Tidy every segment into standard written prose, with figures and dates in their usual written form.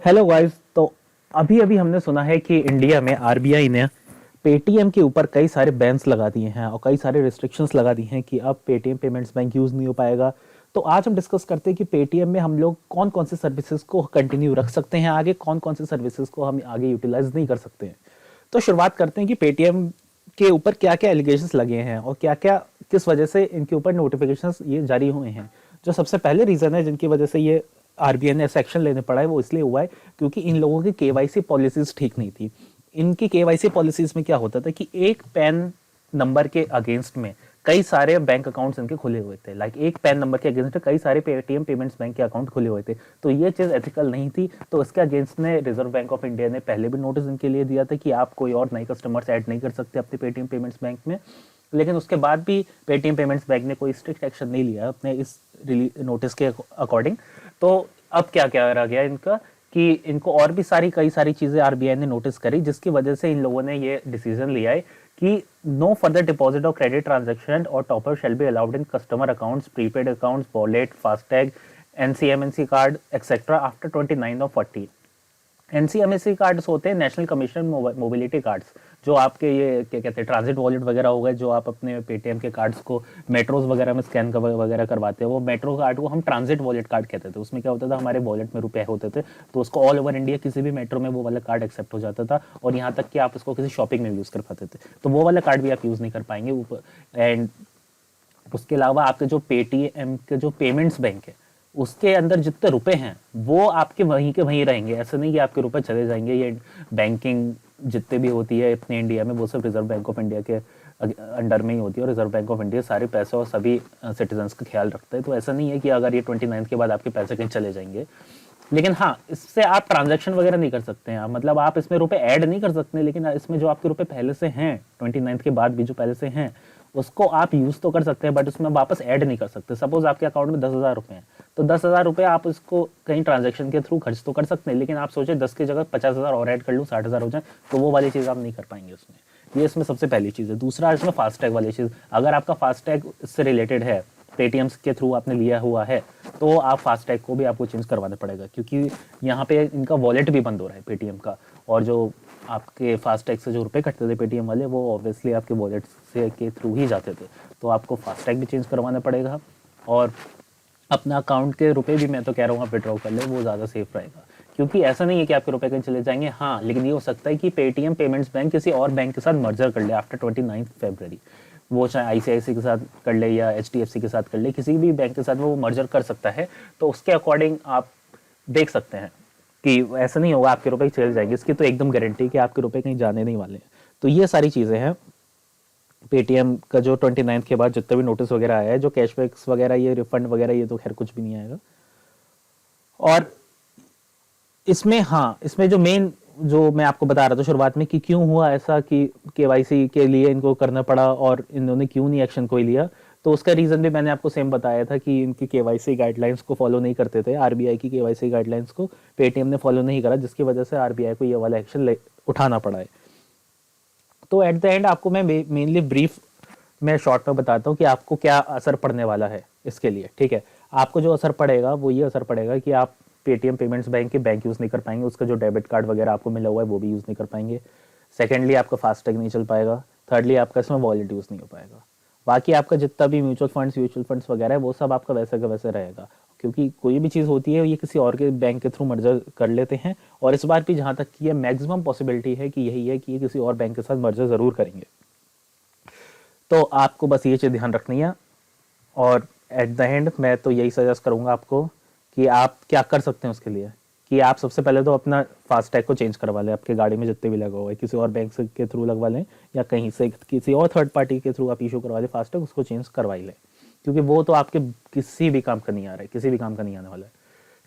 Hello guys. तो अभी अभी हमने सुना है कि इंडिया में आरबीआई ने पेटीएम के ऊपर कई सारे बैन्स लगा दिए हैं और कई सारे रिस्ट्रिक्शंस लगा दी हैं कि अब पेटीएम पेमेंट्स बैंक यूज़ नहीं हो पाएगा। तो आज हम डिस्कस करते हैं कि पेटीएम में हम लोग कौन कौन से सर्विसेज को कंटिन्यू रख सकते हैं, आगे कौन कौन से सर्विसेज को हम आगे यूटिलाइज नहीं कर सकते हैं। तो शुरुआत करते हैं कि पेटीएम के ऊपर क्या क्या एलिगेशंस लगे हैं और क्या क्या किस वजह से इनके ऊपर नोटिफिकेशंस ये जारी हुए हैं। जो सबसे पहले रीज़न है जिनकी वजह से ये आरबीआई ने ऐसा एक्शन लेने पड़ा है वो इसलिए हुआ है क्योंकि इन लोगों की केवाईसी पॉलिसीज ठीक नहीं थी। इनकी केवाईसी पॉलिसीज में क्या होता था कि एक पैन नंबर के अगेंस्ट में कई सारे बैंक अकाउंट्स इनके खुले हुए थे। लाइक एक पैन नंबर के अगेंस्ट कई सारे पेटीएम पेमेंट्स बैंक के अकाउंट खुले हुए थे। तो ये चीज़ एथिकल नहीं थी। तो इसके अगेंस्ट ने रिजर्व बैंक ऑफ इंडिया ने पहले भी नोटिस इनके लिए दिया था कि आप कोई और नए कस्टमर्स ऐड नहीं कर सकते अपने पेटीएम पेमेंट्स बैंक में। लेकिन उसके बाद भी पेटीएम पेमेंट्स बैंक ने कोई स्ट्रिक्ट एक्शन नहीं लिया अपने इस नोटिस के अकॉर्डिंग। तो अब क्या क्या रह गया इनका कि इनको और भी कई सारी चीजें आरबीआई ने नोटिस करी, जिसकी वजह से इन लोगों ने ये डिसीजन लिया है कि नो फर्दर डिपॉजिट और क्रेडिट ट्रांजैक्शन और top ups shall be allowed in customer accounts, prepaid accounts, wallet, FASTag, NCMC card etcetera after 29/40। NCMC cards होते हैं नेशनल कमीशन मोबिलिटी कार्ड्स, जो आपके ये क्या कहते हैं ट्रांजिट वॉलेट वगैरह हो गए, जो आप अपने पेटीएम के कार्ड्स को मेट्रोज वगैरह में स्कैन वगैरह करवाते हैं। वो मेट्रो कार्ड को हम ट्रांजिट वॉलेट कार्ड कहते थे। उसमें क्या होता था, हमारे वॉलेट में रुपए होते थे, तो उसको ऑल ओवर इंडिया किसी भी मेट्रो में वो वाला कार्ड एक्सेप्ट हो जाता था। और यहाँ तक कि आप उसको किसी शॉपिंग में यूज़ कर पाते थे। तो वो वाला कार्ड भी आप यूज़ नहीं कर पाएंगे। एंड उसके अलावा आपके जो पेटीएम के जो पेमेंट्स बैंक है उसके अंदर जितने रुपए हैं वो आपके वहीं के वहीं रहेंगे। ऐसा नहीं कि आपके रुपए चले जाएंगे। ये बैंकिंग जितने भी होती है अपने इंडिया में वो सब रिजर्व बैंक ऑफ इंडिया के अंडर में ही होती है। और रिजर्व बैंक ऑफ इंडिया सारे पैसे और सभी सिटीजन्स का ख्याल रखता है। तो ऐसा नहीं है कि अगर ये 29 के बाद आपके पैसे कहीं चले जाएंगे। लेकिन हाँ, इससे आप ट्रांजैक्शन वगैरह नहीं कर सकते हैं। मतलब आप इसमें रुपए ऐड नहीं कर सकते, लेकिन इसमें जो आपके रुपए पहले से हैं 29 के बाद भी जो पहले से हैं उसको आप यूज तो कर सकते हैं, बट उसमें वापस ऐड नहीं कर सकते। सपोज आपके अकाउंट में 10,000 रुपए हैं, तो 10,000 रुपए आप इसको कहीं ट्रांजैक्शन के थ्रू खर्च तो कर सकते हैं, लेकिन आप सोचे 10 की जगह 50,000 और ऐड कर लूँ, 60,000 हो जाए, तो वो वाली चीज़ आप नहीं कर पाएंगे उसमें। ये इसमें सबसे पहली चीज़ है। दूसरा, इसमें फास्टैग वाली चीज़, अगर आपका फास्टैग इससे रिलेटेड है, पेटीएम के थ्रू आपने लिया हुआ है, तो आप फास्टैग को भी आपको चेंज करवाना पड़ेगा, क्योंकि यहाँ पे इनका वॉलेट भी बंद हो रहा है पेटीएम का। और जो आपके फास्टैग से जो रुपए कटते थे पेटीएम वाले, वो ऑब्वियसली आपके वॉलेट से के थ्रू ही जाते थे। तो आपको फास्टैग भी चेंज करवाना पड़ेगा। और अपना अकाउंट के रुपए भी मैं तो कह रहा हूँ आप विड्रॉ कर ले, वो ज़्यादा सेफ रहेगा। क्योंकि ऐसा नहीं है कि आपके रुपए कहीं चले जाएंगे। हाँ, लेकिन ये हो सकता है कि पेटीएम पेमेंट्स बैंक किसी और बैंक के साथ मर्जर कर ले आफ्टर 29 फरवरी। वो चाहे आईसीआईसी के साथ कर ले या एचडीएफसी के साथ कर ले, किसी भी बैंक के साथ वो मर्जर कर सकता है। तो उसके अकॉर्डिंग आप देख सकते हैं कि ऐसा नहीं होगा आपके रुपए चले जाएंगे। इसकी तो एकदम गारंटी कि आपके रुपए कहीं जाने नहीं वाले हैं। तो ये सारी चीज़ें हैं पेटीएम का जो 29 के बाद जितने भी नोटिस वगैरह आया है, जो कैशबैक्स वगैरह ये रिफंड वगैरह ये तो खैर कुछ भी नहीं आएगा। और इसमें हाँ, इसमें जो मेन जो मैं आपको बता रहा था शुरुआत में कि क्यों हुआ ऐसा कि केवाईसी के लिए इनको करना पड़ा और इन्होंने क्यों नहीं एक्शन कोई लिया, तो उसका रीज़न भी मैंने आपको सेम बताया था कि इनकी केवाईसी गाइडलाइंस को फॉलो नहीं करते थे। आरबीआई की केवाईसी गाइडलाइंस को पेटीएम ने फॉलो नहीं करा, जिसकी वजह से आरबीआई को ये वाला एक्शन उठाना पड़ा है। तो एट द एंड आपको मैं मेनली ब्रीफ मैं शॉर्ट में बताता हूँ कि आपको क्या असर पड़ने वाला है इसके लिए। ठीक है, आपको जो असर पड़ेगा वो ये असर पड़ेगा कि आप पेटीएम पेमेंट्स बैंक के बैंक यूज़ नहीं कर पाएंगे। उसका जो डेबिट कार्ड वगैरह आपको मिला हुआ है वो भी यूज़ नहीं कर पाएंगे। सेकेंडली, आपका फास्टैग नहीं चल पाएगा। थर्डली, आपका इसमें वॉलेट यूज़ नहीं हो पाएगा। बाकी आपका जितना भी म्यूचुअल फंड्स वगैरह है वो सब आपका वैसे का वैसे रहेगा, क्योंकि कोई भी चीज़ होती है ये किसी और के बैंक के थ्रू मर्जर कर लेते हैं। और इस बार भी जहाँ तक कि ये मैक्सिमम पॉसिबिलिटी है कि यही है कि ये किसी और बैंक के साथ मर्जर ज़रूर करेंगे। तो आपको बस ये चीज़ ध्यान रखनी है। और एट द एंड मैं तो यही सजेस्ट करूँगा आपको कि आप क्या कर सकते हैं उसके लिए, कि आप सबसे पहले तो अपना फास्टैग को चेंज करवा लें। आपके गाड़ी में जितने भी लगा हुआ है किसी और बैंक से के थ्रू लगवा लें, या कहीं से किसी और थर्ड पार्टी के थ्रू आप इशू करवा लें फास्टैग, उसको चेंज करवा ही लें, क्योंकि वो तो आपके किसी भी काम का नहीं आ रहा है, किसी भी काम का नहीं आने वाला है।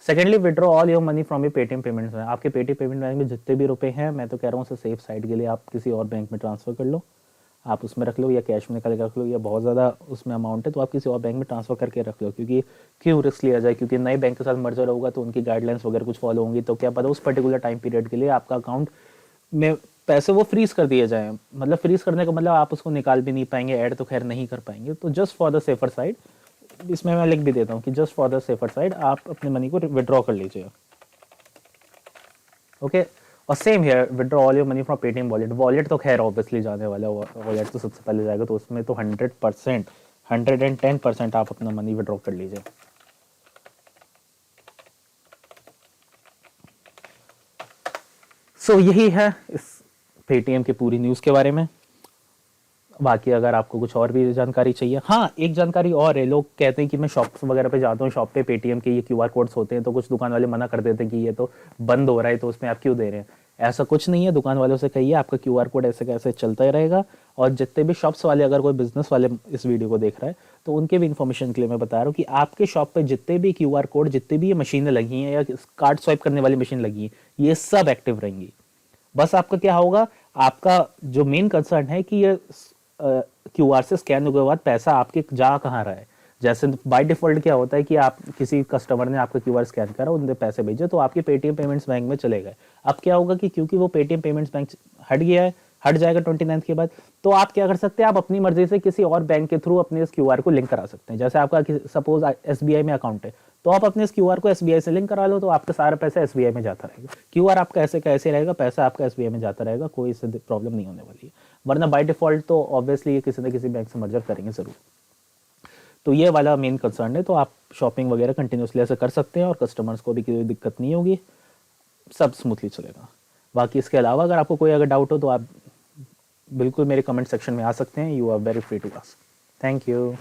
Secondly, withdraw all your money from your Paytm payments में। आपके पेटीएम पेमेंट बैंक में जितने भी रुपए हैं, मैं तो कह रहा हूँ उसे सेफ साइड के लिए आप किसी और बैंक में ट्रांसफ़र कर लो। आप उसमें रख लो या कैश में निकाल के रख लो, या बहुत ज़्यादा उसमें अमाउंट है तो आप किसी और बैंक में ट्रांसफ़र करके रख लो। क्योंकि क्यों रिस्क लिया जाए, क्योंकि नए बैंक के साथ मर्जर होगा तो उनकी गाइडलाइंस वगैरह कुछ फॉलो होंगी, तो क्या पता उस पर्टिकुलर टाइम पीरियड के लिए आपका अकाउंट में पैसे वो फ्रीज कर दिए जाएँ। मतलब फ्रीज करने का मतलब आप उसको निकाल भी नहीं पाएंगे, ऐड तो खैर नहीं कर पाएंगे। तो just for the safer side, इसमें मैं लिख भी देता हूँ कि just for the safer side आप अपने मनी को विड्रॉ कर लीजिएगा। ओके। और same here, withdraw all your money from Paytm wallet. Wallet तो खैर ऑब्वियसली जाने वाला है, वॉलेट तो सबसे पहले जाएगा, तो उसमें तो 100%, 110% आप अपना मनी विड्रॉ कर लीजिए। सो यही है इस पेटीएम की पूरी न्यूज़ के बारे में। बाकी अगर आपको कुछ और भी जानकारी चाहिए, हाँ एक जानकारी और है, लोग कहते हैं कि मैं शॉप्स वगैरह पे जाता हूँ, शॉप पे पेटीएम के ये क्यूआर कोड्स होते हैं, तो कुछ दुकान वाले मना कर देते हैं कि ये तो बंद हो रहा है, तो उसमें आप क्यों दे रहे हैं। ऐसा कुछ नहीं है, दुकान वालों से कहिए आपका क्यूआर कोड ऐसे कैसे चलता ही रहेगा। और जितने भी शॉप्स वाले, अगर कोई बिजनेस वाले इस वीडियो को देख रहा है, तो उनके भी इन्फॉर्मेशन के लिए मैं बता रहा हूँ कि आपके शॉप पे जितने भी क्यूआर कोड, जितनी भी ये मशीनें लगी हैं या कार्ड स्वाइप करने वाली मशीन लगी है, ये सब एक्टिव रहेंगी। बस आपका क्या होगा, आपका जो मेन कंसर्न है कि ये क्यूआर से स्कैन होने के बाद पैसा आपके जा कहाँ रहा है। जैसे बाय डिफॉल्ट क्या होता है कि आप किसी कस्टमर ने आपका क्यूआर स्कैन करा, उनने पैसे भेजे, तो आपके पेटीएम पेमेंट्स बैंक में चले गए। अब क्या होगा कि क्योंकि वो पेटीएम पेमेंट्स बैंक हट गया है, हट जाएगा 29 के बाद, तो आप क्या कर सकते हैं, आप अपनी मर्जी से किसी और बैंक के थ्रू अपने इस क्यूआर को लिंक करा सकते हैं। जैसे आपका सपोज एसबीआई में अकाउंट है, तो आप अपने इस क्यूआर को एसबीआई से लिंक करा लो, तो आपका सारा पैसा एसबीआई में जाता रहेगा। क्यूआर आपका ऐसे कैसे रहेगा, पैसा आपका एसबीआई में जाता रहेगा, कोई इससे प्रॉब्लम नहीं होने वाली है। वरना बाय डिफॉल्ट तो ऑब्वियसली ये किसी न किसी बैंक से मर्जर करेंगे जरूर। तो ये वाला मेन कंसर्न है। तो आप शॉपिंग वगैरह कंटिन्यूसली ऐसे कर सकते हैं और कस्टमर्स को भी कोई दिक्कत नहीं होगी, सब स्मूथली चलेगा। बाकी इसके अलावा अगर आपको कोई अगर डाउट हो तो आप बिल्कुल मेरे कमेंट सेक्शन में आ सकते हैं। You are very free to ask. Thank you.